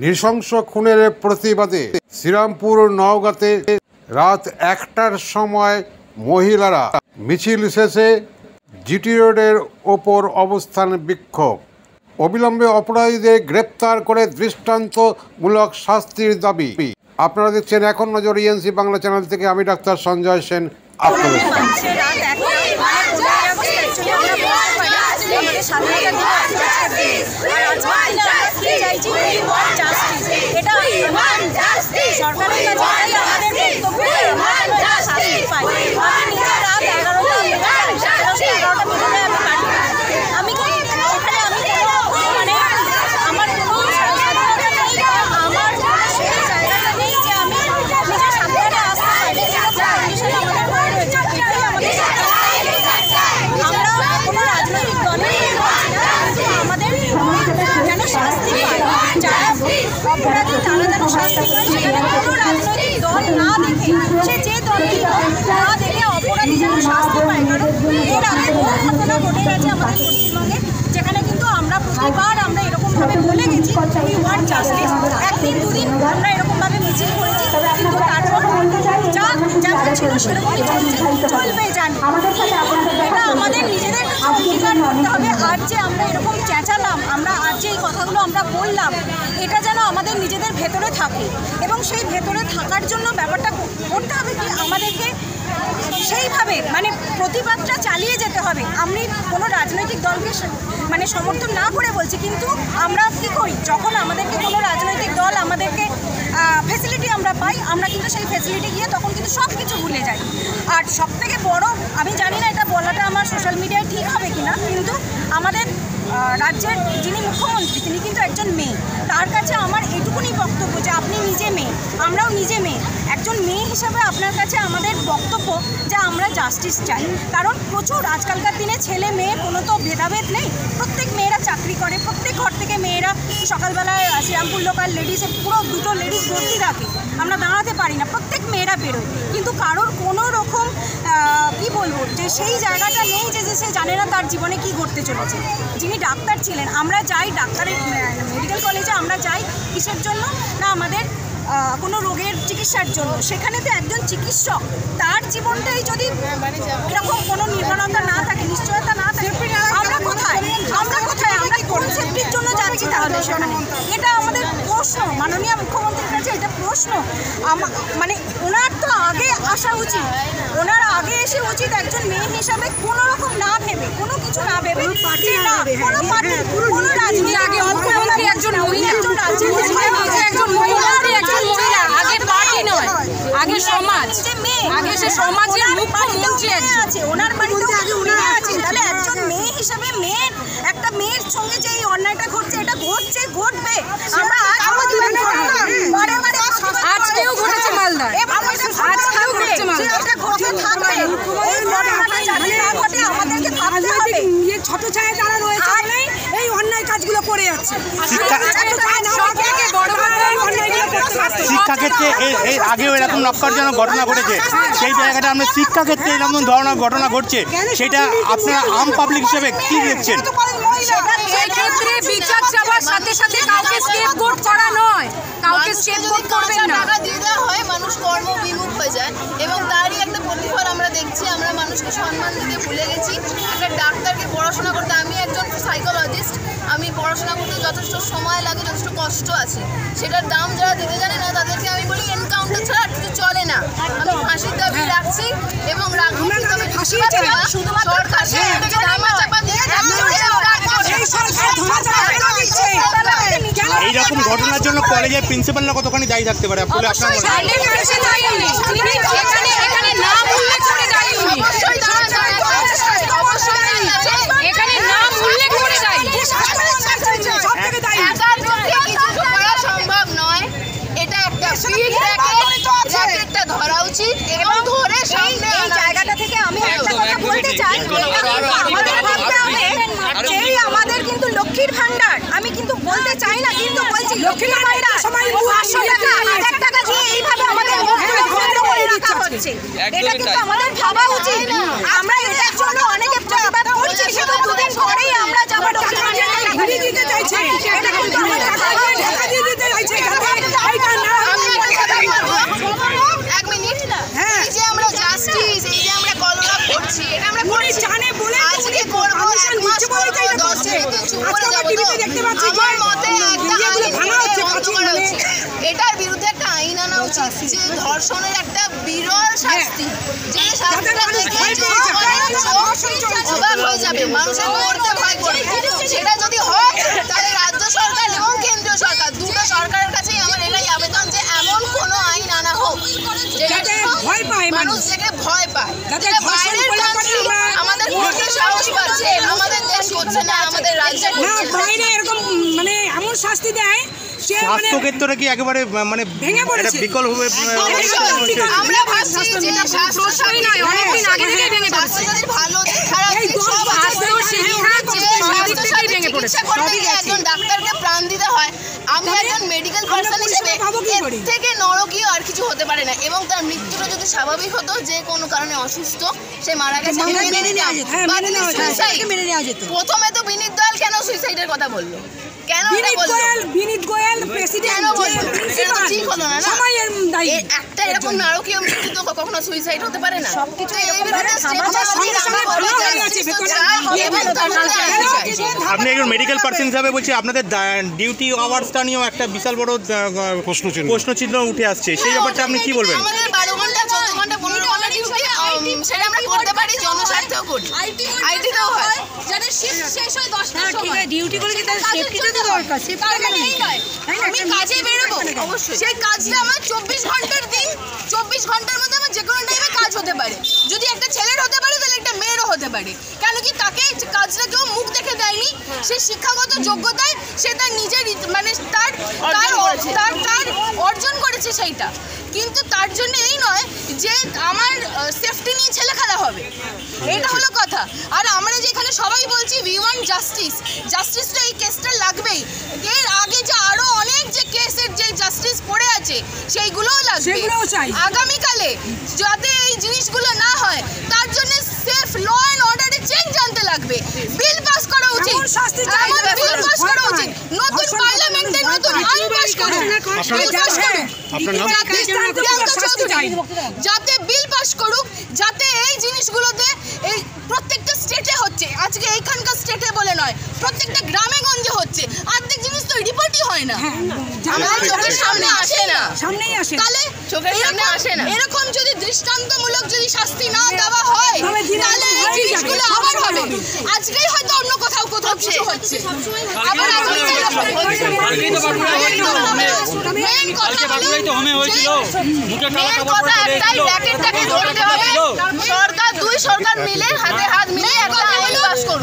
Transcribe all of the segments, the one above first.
নৃশংস খুনের প্রতিবাদে শ্রীরামপুর নওগাঁতে রাত ১টার সময় মহিলারা মিছিল শেষে জিটি রোডের ওপর অবস্থান বিক্ষোভ। অবিলম্বে অপরাধীদের গ্রেপ্তার করে দৃষ্টান্তমূলক শাস্তির দাবি। আপনারা দেখছেন এখন নজর ইএনসি বাংলা চ্যানেল থেকে। আমি ডাক্তার সঞ্জয় সেন আপনাদের অপরাধী তারা যেন শাস্তি পায়, সেখানে কোনো রাজনৈতিক দল না দেখে, সে যে দলই না দেখে অপরাধী যেন শাস্তি পায়। কারণ এর আগে বহু ঘটনা ঘটে গেছে আমাদের পশ্চিমবঙ্গে, যেখানে কিন্তু আমরা প্রতিবার আমরা এরকমভাবে বলে গেছি উই ওয়ান্ট জাস্টিস। একদিন দুদিন আমরা এরকমভাবে মিছিল করেছি, কিন্তু তারপর যা যেমন ছিল সেরকমই চলবে জানি। এটা আমাদের নিজেদের অঙ্গীকার করতে হবে। আজ যে আমরা এরকম চেঁচালাম, আমরা আজ যে এই কথাগুলো আমরা বললাম, এটা যেন আমাদের নিজেদের ভেতরে থাকে, এবং সেই ভেতরে থাকার জন্য ব্যাপারটা করতে হবে কি আমাদেরকে সেইভাবে মানে প্রতিবাদটা চালিয়ে যেতে হবে। আমি কোনো রাজনৈতিক দলকে মানে সমর্থন না করে বলছি, কিন্তু আমরা কী করি, যখন আমাদেরকে কোনো রাজনৈতিক দল আমাদেরকে ফ্যাসিলিটি আমরা পাই, আমরা কিন্তু সেই ফ্যাসিলিটি গিয়ে তখন কিন্তু সব কিছু ভুলে যাই। আর সবথেকে বড়, আমি জানি না এটা বলাটা আমার সোশ্যাল মিডিয়ায় ঠিক হবে কিনা, কিন্তু আমাদের রাজ্যের যিনি মুখ্যমন্ত্রী তিনি কিন্তু একজন মেয়ে। তার কাছে আমার এটুকুনি বক্তব্য যে আপনি নিজে মেয়ে, আমরাও নিজে মেয়ে। একজন মেয়ে হিসাবে আপনার কাছে আমাদের বক্তব্য যে আমরা জাস্টিস চাই। কারণ প্রচুর আজকালকার দিনে ছেলে মেয়ে কোনো তো ভেদাভেদ নেই, প্রত্যেক মেয়েরা চাকরি করে, প্রত্যেক ঘর থেকে মেয়েরা সকালবেলায় শ্রীরামপুর লোকাল লেডিসে পুরো দুটো লেডিস ভর্তি থাকে, আমরা দাঁড়াতে পারি না, প্রত্যেক মেয়েরা বেরোয়, কিন্তু কারোর কোনো রকম কি বলবো যে সেই জায়গাটা নেই যে সে জানে না তার জীবনে কি ঘটতে চলেছে। যিনি ডাক্তার ছিলেন, আমরা যাই ডাক্তারের মেডিকেল কলেজে, আমরা যাই কিসের জন্য না আমাদের কোনো রোগের চিকিৎসার জন্য। সেখানে তো একজন চিকিৎসক, তার জীবনটাই যদি এরকম কোনো নির্ভরতা না থাকে, নিশ্চয়তা না থাকে, আমরা কোথায় আমরা কোন সেফটির জন্য যাচ্ছি তাহলে সেখানে? এটা আমাদের প্রশ্ন মাননীয় মুখ্যমন্ত্রীর কাছে, এটা প্রশ্ন। মানে ওনার তো আগে আসা উচিত, ওনার আগে এসে উচিত একজন মেয়ে হিসাবে কোনো রকম না ভেবে, কোনো কিছু না ভেবে, কোনো পার্টি কোনো রাজনীতি, আগে মুখ্যমন্ত্রী একজন মহিলা, একজন মহিলা, আগে পার্টি নয়, আগে সমাজ, আগে সে সমাজের মুখ্যমন্ত্রী আছে, ওনার বাড়িতে আগে উনি আছেন। তাহলে একজন মেয়ে হিসাবে মেয়ের একটা মেয়ের সঙ্গে যে এই অন্যায়টা ঘটছে, এটা ঘটছে, ঘটবে। আমরা আজকেও ঘটেছে মালদায়, আজকেও ঘটেছে মালদায়, এটা ঘটে থাকবে। এই ঘটনাটা যাতে না ঘটে আমাদেরকে ভাবতে হবে। ছোট ছায়া যারা রয়েছে এই অন্যায় কাজগুলো করে যাচ্ছে। শিক্ষাক্ষেত্রে এর আগেও এরকম নক্কারজনক ঘটনা ঘটেছে, সেই জায়গাটা আমরা শিক্ষাক্ষেত্রে এরকম ধরনের ঘটনা ঘটছে, সেটা আপনারা আম পাবলিক হিসেবে কি দেখছেন? সেক্ষেত্রে বিচার চাওয়ার সাথে সাথে কাউকে স্কেপগোট করা নয়, কাউকে স্কেপগোট করবেন না। টাকা দিয়ে দেওয়া হয়, মানুষ কর্মবিমুখ হয়ে যায়, এবং তারই একটা প্রতিফল আমরা দেখছি। আমরা মানুষকে সম্মান দিতে ভুলে গেছি। একটা ডাক্তারকে পড়াশোনা করতে, আমি একজন সাইকোলজিস্ট, আমি পড়াশোনা করতে যথেষ্ট সময় লাগে, যথেষ্ট কষ্ট আছে, সেটার দাম যারা দিতে জানে না তাদেরকে আমি বলি এনকাউন্টার ছাড়া আর কিছু চলে না। আমি ফাঁসির দাবি রাখছি এবং রাখবো, কিন্তু আমি এইরকম ঘটনার জন্য কলেজের প্রিন্সিপালরা কতখানি দায়ী থাকতে পারে বলে আপনার মনে হয়? সম্ভব নয়, এটা একটা র্যাকেটটা ধরা উচিত এবং ধরে এই জায়গাটা থেকে আমি একটা কথা বলতে চাই। আমাদের কিন্তু লক্ষ্মীর ভান্ডার, আমি কিন্তু বলতে চাই না, কিন্তু বলছি লক্ষ্মীর ভান্ডার 500 টাকা 1000 টাকা দিয়ে এইভাবে আমাদের রাখা হচ্ছে। এটা কিন্তু আমাদের ভাবা উচিত। আমরা এটার জন্য অনেকে প্রতিবাদ করছি, সেটা দুদিন পরেই আমরা যাবো লক্ষ্মীর ভান্ডার দিতে চাইছি। এটা কিন্তু আমাদের ভাবা উচিত। আমার মতে একটা আইন বন্ধ করা উচিত। এটার বিরুদ্ধে একটা আইন আনা উচিত যে ধর্ষণের একটা বিরল শাস্তি, যে শাস্তিটা দেখে অবাক হয়ে যাবে, মানুষের মরতে ভয় করবে। সেটা যদি হয় তাহলে রাজ্য সরকার এবং কেন্দ্রীয় সরকার দুটো সরকারের কাছেই আমার এটাই আবেদন যে এমন কোনো আইন আনা হোক যেটা মানুষ দেখে ভয় পায়। যেটা বাইরের কান্ট্রি আমাদের করতে সাহস পাচ্ছে, আমাদের দেশ করছে না, আমাদের রাজ্য করছে না। বাইরে এরকম মানে এমন শাস্তি দেয় স্বাস্থ্য ক্ষেত্রে কি একেবারে মানে এটা বিকল হবে? আমরা ভাবছি যে স্বাস্থ্য অনেকদিন আগে থেকে ভেঙে পড়ছে, ভালো দিক খারাপ দিক সব আছে, একজন ডাক্তারকে প্রাণ দিতে হয়। আমি একজন মেডিকেল পার্সন হিসেবে এর থেকে নরকীয় আর কিছু হতে পারে না। এবং তার মৃত্যুটা যদি স্বাভাবিক হতো, যে কোনো কারণে অসুস্থ সে মারা গেছে, প্রথমে তো বিনীত দয়াল কেন সুইসাইডের কথা বললো? কেন বিনীত গোয়েল প্রেসিডেন্ট ঠিক হলো না? একটা এরকম নারকীয় মৃত্যু তো কখনো সুইসাইড হতে পারে না। সবকিছু আপনি একজন মেডিকেল পার্সন হিসাবে বলছি, আপনাদের ডিউটি আওয়ার্সটা নিয়েও একটা বিশাল বড় প্রশ্নচিহ্ন উঠে আসছে, সেই ব্যাপারটা আপনি কি বলবেন? আমাদের 12 ঘন্টা 14 ঘন্টা 15 ঘন্টা ডিউটি সেটা আমরা করতে পারি, জনস্বার্থেও করি, আইটিতেও হয়। যাদের শিফট শেষ হয় 10টার সময় ডিউটি করে কি তার সেফটিটা তো দরকার, সেফটিটা কেন নেই? আমি কাজে বেরোবো, অবশ্যই সেই কাজটা আমার 24 ঘন্টার দিন, 24 ঘন্টার মধ্যে আমার যে কোনো টাইমে কাজ হতে পারে। যদি একটা ছেলের হতে পারে তাহলে একটা মেয়েরও হতে পারে। কেন কি তাকে কাজটা কেউ মুখ দেখে দেয়নি, সে শিক্ষাগত যোগ্যতায় সে তার নিজের মানে তার অর্জন করেছে সেইটা। কিন্তু তার জন্য এই নয় যে আমার সেফটি নিয়ে ছেলে খেলা হবে, এটা হলো কথা। আর আমরা যে এখানে সবাই বলছি উই ওয়ান্ট জাস্টিস, জাস্টিসটা এই কেসটা লাগবেই। এর আগে যে আরো অনেক যে কেসের যে জাস্টিস পড়ে আছে সেইগুলোও লাগবে আগামীকালে, যাতে এই জিনিসগুলো না হয় তার জন্য সেফ ল অ্যান্ড অর্ডারে চেঞ্জ আনতে লাগবে। বিল পাস করা উচিত, বিল পাস করা উচিত, নতুন পার্লামেন্টে নতুন আইন পাস করুন, যাতে বিল পাস করুক, যাতে এই জিনিসগুলোতে এই প্রত্যেকটা স্টেটে হচ্ছে, আজকে এইখানকার স্টেটে বলে নয়, প্রত্যেকটা গ্রামে গঞ্জে হচ্ছে। অর্ধেক জিনিস তো রিপোর্টই হয় না, আমাদের চোখের সামনে আসে না, সামনেই আসে, তাহলে চোখের সামনে আসে না। এরকম যদি দৃষ্টান্তমূলক যদি শাস্তি না দেওয়া হয় তাহলে এই জিনিসগুলো আবার হবে। আজকেই হয়তো অন্য কোথাও কিছু হচ্ছে, আবার সরকার দুই সরকার মিলে হাতে হাত মিলে একটা আইন পাস করুন।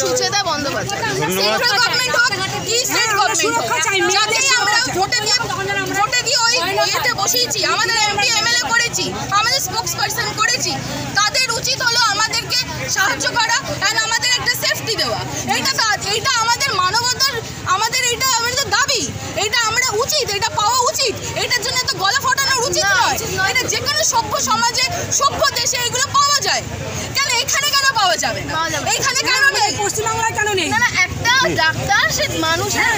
সুচেতা বন্দ্যোপাধ্যায়, সেন্ট্রাল গভর্নমেন্ট হোক কি স্টেট গভর্নমেন্ট হোক, যাতে আমরা ভোটে দিয়ে ওই ইয়েতে বসিয়েছি, আমাদের এমপি এমএলএ করেছি, আমাদের স্পোক্স পারসন করেছি, তাদের উচিত হলো আমাদেরকে সাহায্য করা আর আমাদের একটা সেফটি দেওয়া। এইটা আমাদের মানবতার, আমাদের এইটা আমাদের দাবি, এটা আমরা উচিত, এটা পাওয়া উচিত। এটার জন্য তো গলা ফাটানোর উচিত নয়। এটা যে কোনো সভ্য সমাজে সভ্য দেশে এগুলো পাওয়া যায়, কেন এখানে কেন পাওয়া যাবে না? এইখানে কেন নেই? পশ্চিমবাংলায় কেন নেই? না, একটা ডাক্তার সে মানুষের